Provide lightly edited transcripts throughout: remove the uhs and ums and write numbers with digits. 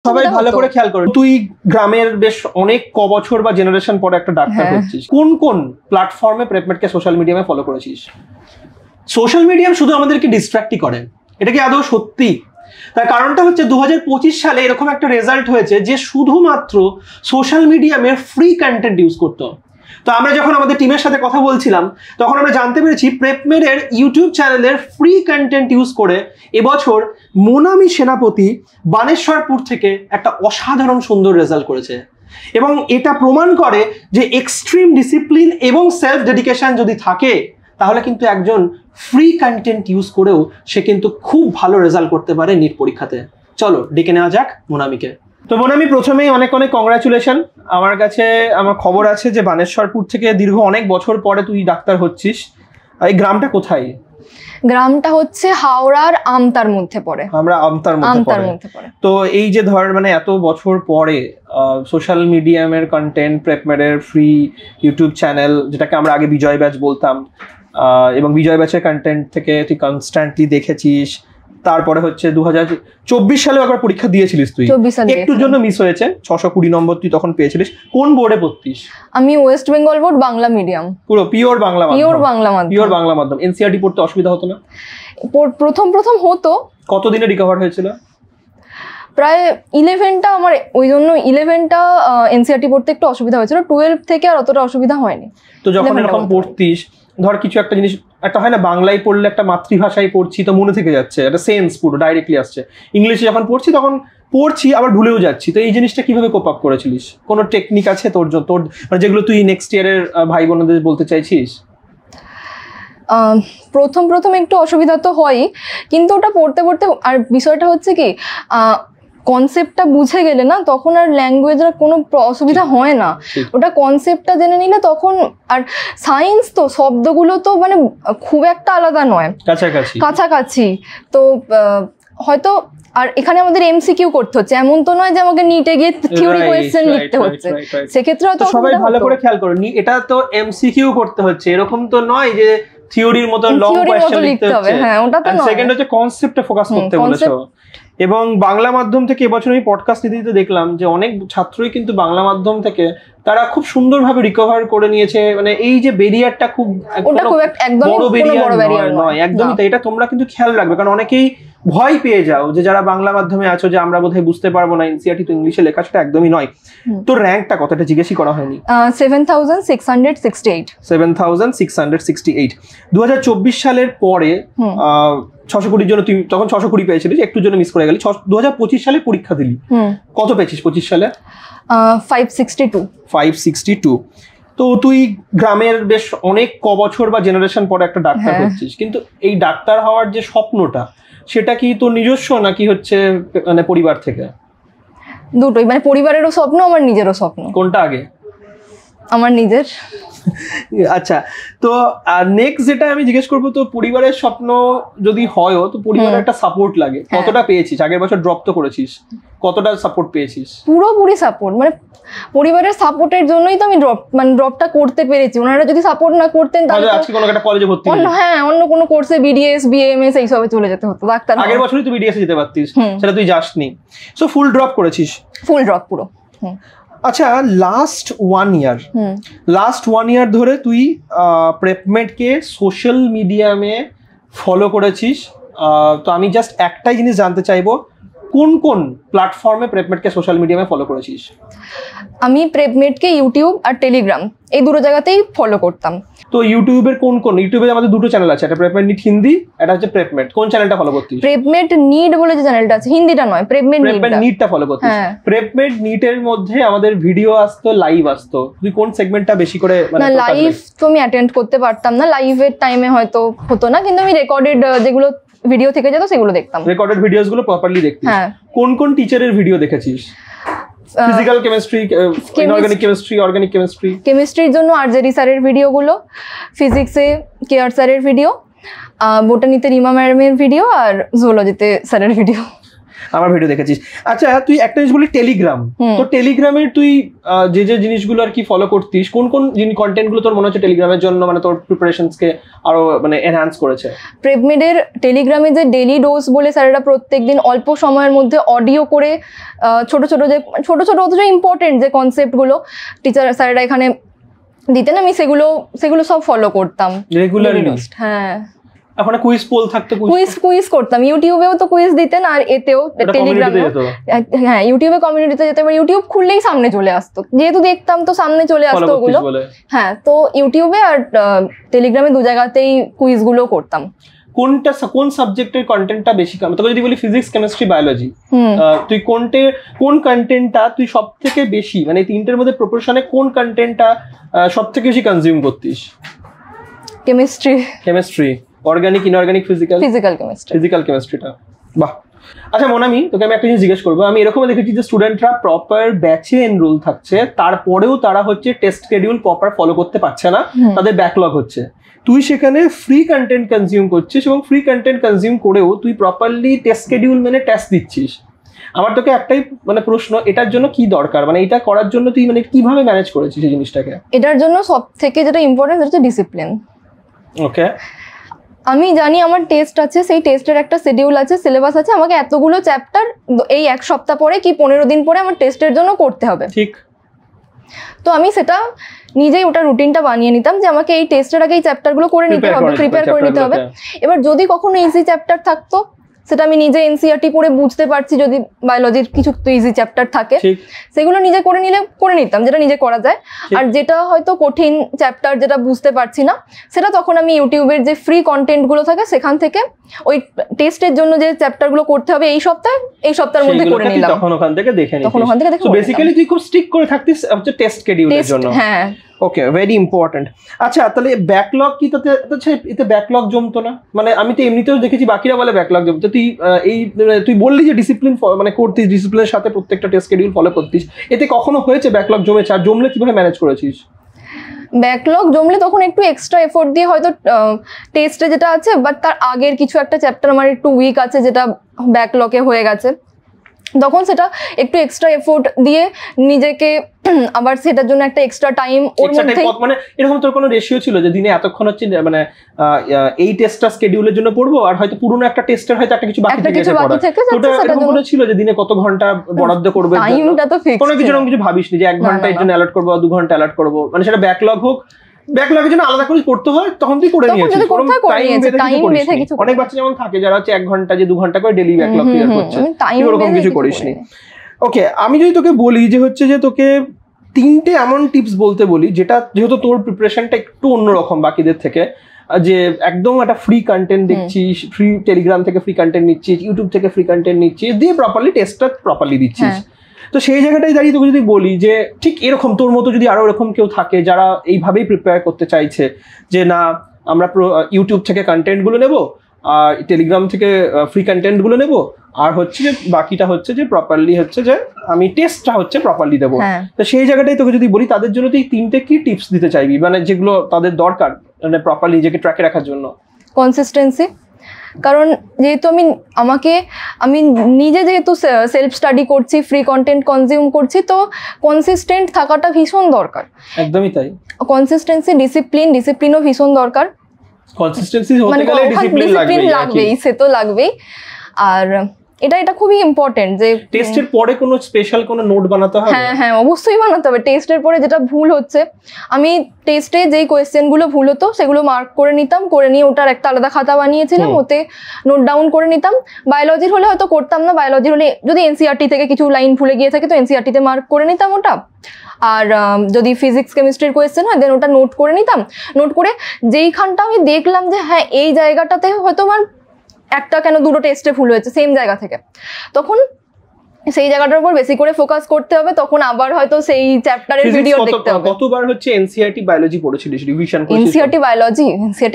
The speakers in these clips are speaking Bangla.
সবাই ভালো করে খেয়াল করো, তুই গ্রামের বেশ অনেক ক বছর বা জেনারেশন পরে একটা ডাক্তার হচ্ছিস, কোন কোন প্ল্যাটফর্মে প্রেপমেটকে সোশ্যাল মিডিয়ামে ফলো করেছিস? সোশ্যাল মিডিয়াম শুধু আমাদেরকে ডিস্ট্র্যাক্টই করে, এটা কি আদৌ সত্যি? তার কারণটা হচ্ছে 2025 সালে এরকম একটা রেজাল্ট হয়েছে যে শুধুমাত্র সোশ্যাল মিডিয়ামে ফ্রি কন্টেন্ট ইউজ করতো। তো আমরা যখন আমাদের টিমের সাথে কথা বলছিলাম তখন আমরা জানতে পেরেছি প্রেপমেডের ইউটিউব চ্যানেলের ফ্রি কন্টেন্ট ইউজ করে এবছর মোনামি সেনাপতি বানেশ্বরপুর থেকে একটা অসাধারণ সুন্দর রেজাল্ট করেছে, এবং এটা প্রমাণ করে যে এক্সট্রিম ডিসিপ্লিন এবং সেলফ ডেডিকেশন যদি থাকে তাহলে কিন্তু একজন ফ্রি কন্টেন্ট ইউজ করেও সে কিন্তু খুব ভালো রেজাল্ট করতে পারে নিট পরীক্ষাতে। চলো ডেকে নেওয়া যাক মোনামিকে। তো মোনামি, প্রথমেই অনেক অনেক কংগ্রাচুলেশন। আমার কাছে আমার খবর আছে যে বানেশ্বরপুর থেকে দীর্ঘ অনেক বছর পরে তুই ডাক্তার হচ্ছিস। এই গ্রামটা কোথায়? গ্রামটা হচ্ছে হাওড়ার আমতার মধ্যে পড়ে। আমরা আমতার মধ্যে পড়ে। তো এই যে ধর মানে এত বছর পরে সোশ্যাল মিডিয়ামের কন্টেন্ট, প্রেপমেডের ফ্রি ইউটিউব চ্যানেল, যেটাকে আমরা আগে বিজয় ব্যাচ বলতাম, এবং বিজয় ব্যাচের কন্টেন্ট থেকে তুই কনস্ট্যান্টলি দেখেছিস। তারপরে হচ্ছে 2024 সালে একবার পরীক্ষা দিয়েছিলিস তুই, একটুর জন্য মিস হয়েছে, 620 নম্বর তুই তখন পেয়েছিলিস। কোন বোর্ডে পড়তিস? আমি West Bengal board, Bangla medium, পুরো পিওর বাংলা মাধ্যম। এনসিইআরটি পড়তে অসুবিধা হতো না? প্রথম হতো। কতদিনে রিকভার হয়েছিল? প্রায় 11টা, আমার ওই জন্য 11টা এনসিইআরটি পড়তে একটু অসুবিধা হয়েছিল। 12 থেকে আর অতটা অসুবিধা হয়নি। তো যখন এরকম পড়তিস, ধর কিছু একটা জিনিস, একটা হয় না বাংলায় পড়লে একটা মাতৃভাষায় পড়ছি তো মনে থেকে যাচ্ছে, একটা সেন্স পুরো ডাইরেক্টলি আসছে। ইংলিশে যখন পড়ছি তখন পড়ছি আবার ভুলেও যাচ্ছি। তো এই জিনিসটা কিভাবে কোপ আপ করেছিলিস? কোনো টেকনিক আছে তোর মানে যেগুলো তুই নেক্সট ইয়ারের ভাই বোনদের বলতে চাইছিস? প্রথম একটু অসুবিধা তো হয়ই, কিন্তু ওটা পড়তে আর বিষয়টা হচ্ছে কি, কনসেপ্টটা বুঝে গেলে না তখন আর ল্যাঙ্গুয়েজের কোনো অসুবিধা হয় না। ওটা কনসেপ্টটা জেনে নিলে তখন, আর সায়েন্স তো শব্দগুলো তো মানে খুব একটা আলাদা নয়, কাছাকাছি। তো হয়তো আর এখানে আমাদের এমসিকিউ করতে হচ্ছে, এমন তো নয় যে আমাকে নিটে গিয়ে থিওরি কোয়েশ্চেন লিখতে হচ্ছে। সেক্ষেত্রে হয়তো সবাই ভালো করে খেয়াল করো, এটা তো এমসিকিউ করতে হচ্ছে এরকম তো নয় যে থিওরির মতো লং কোয়েশ্চেন লিখতে হবে। হ্যাঁ, ওটা তো নয়। সেকেন্ড হচ্ছে কনসেপ্টে ফোকাস করতে বলেছো। এবং বাংলা মাধ্যম থেকে এবছর আমি পডকাস্ট নিতে দেখলাম যে অনেক ছাত্রই কিন্তু বাংলা মাধ্যম থেকে তারা খুব সুন্দরভাবে রিকভার করে নিয়েছে। মানে এই যে ব্যারিয়ারটা খুব বড় ব্যারিয়ার নয়, একদমই তাই। এটা তোমরা কিন্তু খেয়াল রাখবে, কারণ অনেকেই ভয় পেয়ে যাও যে যারা বাংলা মাধ্যমে আছো যে আমরা বোধহয় বুঝতে পারবো না, এনসিইআরটি তো ইংলিশে লেখা, সেটা একদমই নয়। তো র্যাঙ্কটা কতটা জিজ্ঞেসই করা হয়নি? 7668। 7668। 2024 সালের পরে 620 জন্য তুই তখন 620 পেয়েছিলিস, একটুর জন্য মিস করে গেলি। 2025 সালে পরীক্ষা দিলি, কত পেয়েছিস 25 সালে? 562। তো তুই গ্রামের বেশ অনেক ক বছর বা জেনারেশন পরে একটা ডাক্তার হচ্ছিস, কিন্তু এই ডাক্তার হওয়ার যে স্বপ্নটা সেটা কি তোর নিজস্ব নাকি হচ্ছে মানে পরিবার থেকে? দুটোই, মানে পরিবারেরও স্বপ্ন, আমার নিজেরও স্বপ্ন। কোনটা আগে? আমার নিজের। আচ্ছা, তো নেক্সট যেটা আমি জিজ্ঞেস করবো, তো পরিবারের স্বপ্ন যদি হয়ও তো পরিবারের একটা সাপোর্ট লাগে, কতটা পেয়েছিস? আগের বছর ড্রপ তো করেছিস, কতটা সাপোর্ট পেয়েছিস? পুরোপুরি সাপোর্ট, মানে পরিবারের সাপোর্টের জন্যই তো আমি ড্রপটা করতে পেরেছি। ওনারা যদি সাপোর্ট না করতেন তাহলে আজকে কোনো একটা কলেজে ভর্তি অন্য কোনো কোর্সে বিডিএস, বিএমএস এইসবে চলে যেতে হতো। ডাক্তার আগের বছরই তুই বিডিএস যেতে পারতিস, সেটা তুই যাসনি। সো ফুল ড্রপ করেছিস? ফুল ড্রপ পুরো। আচ্ছা, লাস্ট ওয়ান ইয়ার ধরে তুই প্রেপমেডকে সোশ্যাল মিডিয়ামে ফলো করেছিস। তো আমি জাস্ট একটাই জিনিস জানতে চাইবো, কোন কোন প্ল্যাটফর্মে প্রেপমেডকে সোশ্যাল মিডিয়ামে ফলো করেছিস? আমি প্রেপমেডকে ইউটিউব আর টেলিগ্রাম এই দুটো জায়গাতেই ফলো করতাম। তো ইউটিউবে ইউটিউবে আমাদের দুটো চ্যানেল আছে, একটা প্রেপমেড নিট হিন্দি, একটা হচ্ছে প্রেপমেড। কোন চ্যানেলটা ফলো করতিস? প্রেপমেড নিট বলে যে চ্যানেলটা আছে, হিন্দিটা নয়, প্রেপমেড নিটটা ফলো করতিস। প্রেপমেড নিটের মধ্যে আমাদের ভিডিও আসতো, লাইভ আসতো। তুই কোন সেগমেন্টটা বেশি করে? মানে লাইভ তো আমি অ্যাটেন্ড করতে পারতাম না, লাইভের টাইমে হয়তো হতো না, কিন্তু আমি রেকর্ডেড যেগুলো ভিডিও থেকে যেত সেগুলো দেখতাম। রেকর্ডেড ভিডিওস গুলো প্রপারলি দেখতিস? কোন কোন টিচারের ভিডিও দেখেছিস? Physical chemistry, inorganic chemistry, organic chemistry. কেমিস্ট্রির জন্য আরজেডি স্যারের ভিডিওগুলো, ফিজিক্সে কেআর স্যারের ভিডিও, বোটানিতে রিমা ম্যাডামের ভিডিও, আর জুওলজিতে স্যারের ভিডিও। আমার ভিডিও দেখেছিস। আচ্ছা তুই একটা জিনিস বলি টেলিগ্রাম, তো টেলিগ্রামের তুই যে যে জিনিসগুলো আর কি ফলো করতিস, কোন কোন কন্টেন্ট গুলো তোর মনে হচ্ছে টেলিগ্রামের জন্য মানে তোর প্রিপারেশনস কে আরো মানে এনহ্যান্স করেছে? প্রেপমেডের টেলিগ্রামে যে ডেইলি ডোজ বলে স্যারেরা প্রত্যেকদিন অল্প সময়ের মধ্যে অডিও করে ছোট ছোট অথচ ইম্পর্টেন্ট যে কনসেপ্টগুলো টিচার স্যারেরা এখানে দিতেন, আমি সেগুলো সব ফলো করতাম রেগুলারলি। হ্যাঁ, এখন কুইজ পোল থাকতো, কুইজ করতাম, ইউটিউবেও তো কুইজ দিতেন আর এতেও টেলিগ্রামে। হ্যাঁ, ইউটিউবে কমিউনিটিতে যেতে পারি, ইউটিউব খুললেই সামনে চলে আসতো, যেহেতু দেখতাম তো সামনে চলে আসতো ওগুলো। হ্যাঁ, তো ইউটিউবে আর টেলিগ্রামে দু জায়গাতেই কুইজগুলো করতাম। কোন সাবজেক্টের কন্টেন্টটা বেশি কাম? তোকে যদি বলি ফিজিক্স, কেমিস্ট্রি, বায়োলজি, তুই কোন কন্টেন্টটা তুই সব থেকে বেশি মানে তিনটের মধ্যে প্রপোর্শনে কোন কন্টেন্টটা সব থেকে বেশি কনজিউম করতিস? কেমিস্ট্রি, অর্গানিক, ইনঅর্গানিক, ফিজিক্যাল কেমিস্ট্রিটা। বাহ। আচ্ছা মনামি, তোকে আমি একটা জিনিস জিজ্ঞেস করবো। আমি এরকম দেখেছি যে স্টুডেন্টরা প্রপার ব্যাচে এনরোল থাকছে, তারপরেও তারা হচ্ছে টেস্ট শিডিউল প্রপার ফলো করতে পারছে না, তাদের ব্যাকলগ হচ্ছে। তুই সেখানে ফ্রি কন্টেন্ট কনজিউম করছিস এবং ফ্রি কন্টেন্ট কনজিউম করেও তুই প্রপারলি টেস্ট শিডিউল মানে টেস্ট দিচ্ছিস। আমার তোকে একটাই মানে প্রশ্ন, এটার জন্য কি দরকার, মানে এটা করার জন্য তুই মানে কিভাবে ম্যানেজ করেছিস এই জিনিসটাকে? এটার জন্য সব থেকে যেটা ইম্পর্টেন্ট হচ্ছে ডিসিপ্লিন। ওকে, আমি জানি আমার টেস্ট আছে, সেই টেস্টের একটা শিডিউল আছে, সিলেবাস আছে, আমাকে এতগুলো চ্যাপ্টার এই এক সপ্তাহ পরে কি 15 দিন পরে আমার টেস্টের জন্য করতে হবে। ঠিক। তো আমি সেটা নিজেই ওটা রুটিনটা বানিয়ে নিতাম যে আমাকে এই টেস্টের আগে এই চ্যাপ্টারগুলো করে নিতে হবে, প্রিপেয়ার করে নিতে হবে। এবার যদি কখনো ইজি চ্যাপ্টার থাকতো সেটা আমি নিজে এনসিইআরটি পড়ে বুঝতে পারছি, যদি বায়োলজির কিছু তো ইজি চ্যাপ্টার থাকে সেগুলো নিজে করে নিতাম, যেটা নিজে করা যায়। আর যেটা হয়তো কঠিন চ্যাপ্টার যেটা বুঝতে পারছি না, সেটা তখন আমি ইউটিউবের যে ফ্রি কন্টেন্ট গুলো থাকে সেখান থেকে ওই টেস্টের জন্য যে চ্যাপ্টার গুলো করতে হবে এই সপ্তাহের মধ্যে করে নিলাম, তখন ওখান থেকে দেখে নিতাম। সো বেসিক্যালি তুই খুব স্ট্রিক্ট করে থাকতিস হচ্ছে টেস্ট শিডিউলের জন্য। হ্যাঁ, ওকে, ভেরি ইম্পর্টেন্ট। আচ্ছা তাহলে ব্যাকলগ কি তোতে এতে ব্যাকলগ জমতো না? মানে আমি তো এমনিতেও দেখেছি বাকিরা বলে ব্যাকলগ জমতো, তুই বললি যে ডিসিপ্লিন মানে করতিস, ডিসিপ্লিনের সাথে প্রত্যেকটা টেস্ট শিডিউল ফলো করতিস, এতে কখনো হয়েছে ব্যাকলগ জমেছে? আর জমলে কিভাবে ম্যানেজ করেছিস? ব্যাকলগ জমলে তখন একটু এক্সট্রা এফোর্ট দিয়ে হয়তো টেস্টে যেটা আছে বাট তার আগের কিছু একটা চ্যাপ্টার আমার একটু উইক আছে যেটা ব্যাকলগে হয়ে গেছে, তখন সেটা একটু এক্সট্রা এফোর্ট দিয়ে নিজেকে আবার সেটার জন্য একটা এক্সট্রা টাইম ওর মধ্যে। মানে এরকম তোর কোনো রেশিও ছিল যে দিনে এতক্ষণ হচ্ছে মানে এই টেস্টটা শিডিউলের জন্য পড়বো আর হয়তো পুরনো একটা টেস্টের হয়তো একটা কিছু বাকি থেকে এরকম মনে ছিল যে দিনে কত ঘন্টা বরাদ্দ করবে? টাইমটা তো ফিক্স, কোনো কিছু ভাবিসনি যে 1 ঘন্টা এর জন্য অ্যালার্ট করবো বা 2 ঘন্টা অ্যালার্ট করবো, মানে সেটা ব্যাকলগ হোক, ব্যাকলগের জন্য আলাদা করে করতে হয় তখন তুই করে নিয়েছিস? অনেক বাচ্চা যেমন থাকে যারা হচ্ছে 1 ঘন্টা যে 2 ঘন্টা করে ডেইলি ব্যাকলগ ক্লিয়ার করছে, এরকম কিছু করিসনি। ওকে, আমি যদি তোকে বলি যে হচ্ছে যে তোকে 3টে এমন টিপস বলতে বলি যেটা যেহেতু তোর প্রিপারেশনটা একটু অন্যরকম বাকিদের থেকে, যে একদম একটা ফ্রি কন্টেন্ট দেখছিস, ফ্রি টেলিগ্রাম থেকে ফ্রি কন্টেন্ট নিচ্ছিস, ইউটিউব থেকে ফ্রি কন্টেন্ট নিচ্ছিস, দিয়ে প্রপারলি টেস্টটা প্রপারলি দিচ্ছিস, তো সেই জায়গাটাই দাঁড়িয়ে তোকে যদি বলি যে ঠিক এরকম তোর মতো যদি আরো এরকম কেউ থাকে যারা এইভাবেই প্রিপেয়ার করতে চাইছে যে না আমরা ইউটিউব থেকে কন্টেন্ট গুলো নেবো আর টেলিগ্রাম থেকে ফ্রি কন্টেন্ট গুলো নেবো, আর হচ্ছে যে বাকিটা হচ্ছে যে প্রপারলি হচ্ছে যে আমি টেস্টটা হচ্ছে প্রপারলি দেবো, তো সেই জায়গাটাই তোকে যদি বলি তাদের জন্য তুই 3টে কি টিপস দিতে চাইবি মানে যেগুলো তাদের দরকার মানে প্রপারলি নিজেকে ট্র্যাকে রাখার জন্য? কনসিস্টেন্সি, কারণ যেহেতু আমি নিজে যেহেতু সেলফ স্টাডি করছি, ফ্রি কন্টেন্ট কনজিউম করছি, তো কনসিস্টেন্ট থাকাটা ভীষণ দরকার। একদমই তাই। কনসিস্টেন্সি, ডিসিপ্লিনও ভীষণ দরকার। কনসিস্টেন্সি হতে গেলে ডিসিপ্লিন লাগবেই, সে তো লাগবেই। আর এটা খুবই ইম্পর্টেন্ট যে টেস্টের পরে কোনো স্পেশাল কোনো নোট বানাতে হবে। হ্যাঁ অবশ্যই বানাতে হবে। টেস্টের পরে যেটা ভুল হচ্ছে, আমি টেস্টে যেই কোয়েশ্চেনগুলো ভুল হতো সেগুলো মার্ক করে নিতাম, করে নিয়ে ওটার একটা আলাদা খাতা বানিয়েছিলাম, ওতে নোট ডাউন করে নিতাম। বায়োলজির হলে হয়তো করতাম না, বায়োলজির হলে যদি এনসিইআরটি থেকে কিছু লাইন ভুলে গিয়ে থাকে তো এনসিইআরটিতে মার্ক করে নিতাম ওটা। আর যদি ফিজিক্স কেমিস্ট্রির কোয়েশ্চেন হয় দেন ওটা নোট করে নিতাম। নোট করে যেইখানটা আমি দেখলাম যে হ্যাঁ এই জায়গাটাতে হয়তো আমার একটা কেন দুটো টেস্টে ভুল হয়েছে সেম জায়গা থেকে, তখন সেই জায়গাটার উপর বেশি করে ফোকাস করতে হবে। তখন আবার হয়তো সেই চ্যাপ্টারের ভিডিও দেখতে হবে। কতবার হচ্ছে এনসিইআরটি বায়োলজি পড়েছিলিস, রিভিশন করেছিস? এনসিইআরটি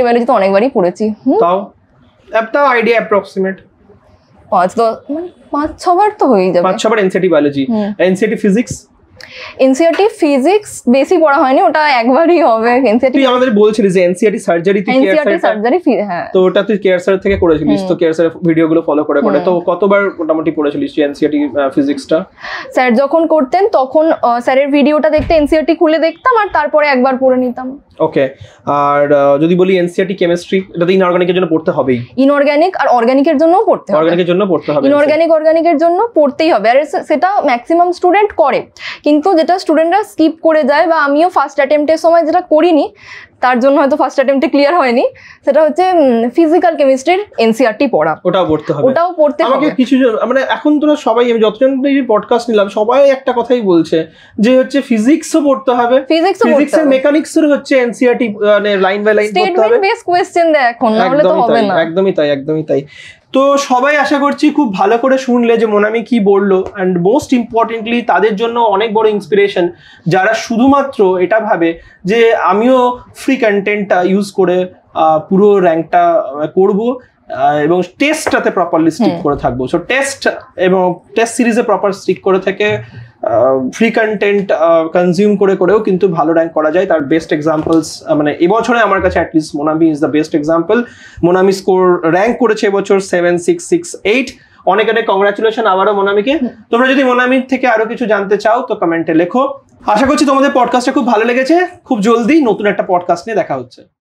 বায়োলজি তো অনেকবারই পড়েছি। তাও আইডিয়া অ্যাপ্রক্সিমেট 5-6 বার তো হয়ে যাবে। 5-6 বার NCERT biology. NCERT physics NCERT physics বেশি পড়া হয়নি, ওটা একবারই হবে। এনসিইআরটি তুই আমাদের বলছিলিস যে এনসিইআরটি সার্জারি, তুই এনসিইআরটি সার্জারি, হ্যাঁ তো ওটা তুই কেয়ার স্যার থেকে করেছিলিস, তো কেয়ার স্যারের ভিডিওগুলো ফলো করে তো কতবার মোটামুটি পড়েছিলিস এনসিইআরটি ফিজিক্সটা? স্যার যখন করতেন তখন স্যারের ভিডিওটা দেখতে এনসিইআরটি খুলে দেখতাম আর তারপরে একবার পড়ে নিতাম। ওকে, আর যদি বলি এনসিইআরটি কেমিস্ট্রি, এটা তো ইনঅর্গানিকের জন্য পড়তে হবেই। ইনঅর্গানিক আর অর্গানিকের জন্যও পড়তে হবে। অর্গানিকের জন্য পড়তে হবে, ইনঅর্গানিক অর্গানিকের জন্য পড়তেই হবে, আর সেটা ম্যাক্সিমাম স্টুডেন্ট করে। কিন্তু যেটা স্টুডেন্টরা স্কিপ করে যায়, বা আমিও ফার্স্ট অ্যাটেম্পটের সময় যেটা করিনি, তার জন্য হয়তো ফার্স্ট অ্যাটেম্পটে ক্লিয়ার হয়নি, সেটা হচ্ছে ফিজিক্যাল কেমিস্ট্রির এনসিইআরটি পড়া। ওটাও পড়তে হবে, ওটাও পড়তে হবে। আমাকে কিছু মানে এখন তোরা সবাই, আমি যতজন পডকাস্ট নিলাম সবাই একটা কথাই বলছে যে হচ্ছে ফিজিক্সও পড়তে হবে, ফিজিক্সের মেকানিক্সের হচ্ছে এনসিইআরটি মানে লাইন বাই লাইন পড়তে হবে। স্টেটমেন্ট বেস কোশ্চেন দেয় এখন, না হলে তো হবে না। একদমই তাই, একদমই তাই। তো সবাই আশা করছি খুব ভালো করে শুনলে যে মোনামি কি বললো, অ্যান্ড মোস্ট ইম্পর্টেন্টলি তাদের জন্য অনেক বড় ইন্সপিরেশন যারা শুধুমাত্র এটা ভাবে যে আমিও ফ্রি কন্টেন্টটা ইউজ করে পুরো র্যাঙ্কটা করব এবং টেস্টটাতে প্রপারলি স্টিক করে থাকবো। সো টেস্ট এবং টেস্ট সিরিজে প্রপার স্টিক করে থেকে ফ্রি কন্টেন্ট কনজিউম করেও কিন্তু ভালো র্যাঙ্ক করা যায়। তার বেস্ট এক্সাম্পলস মানে এবছরে আমার কাছে at least Monami is the best example. Monami score rank করেছে এবছর 7668। অনেক অনেক কংগ্রাচুলেশন আবারও মোনামিকে। তোমরা যদি মোনামির থেকে আরো কিছু জানতে চাও তো কমেন্টে লেখো। আশা করছি তোমাদের পডকাস্টটা খুব ভালো লেগেছে। খুব জলদি নতুন একটা পডকাস্ট নিয়ে দেখা হচ্ছে।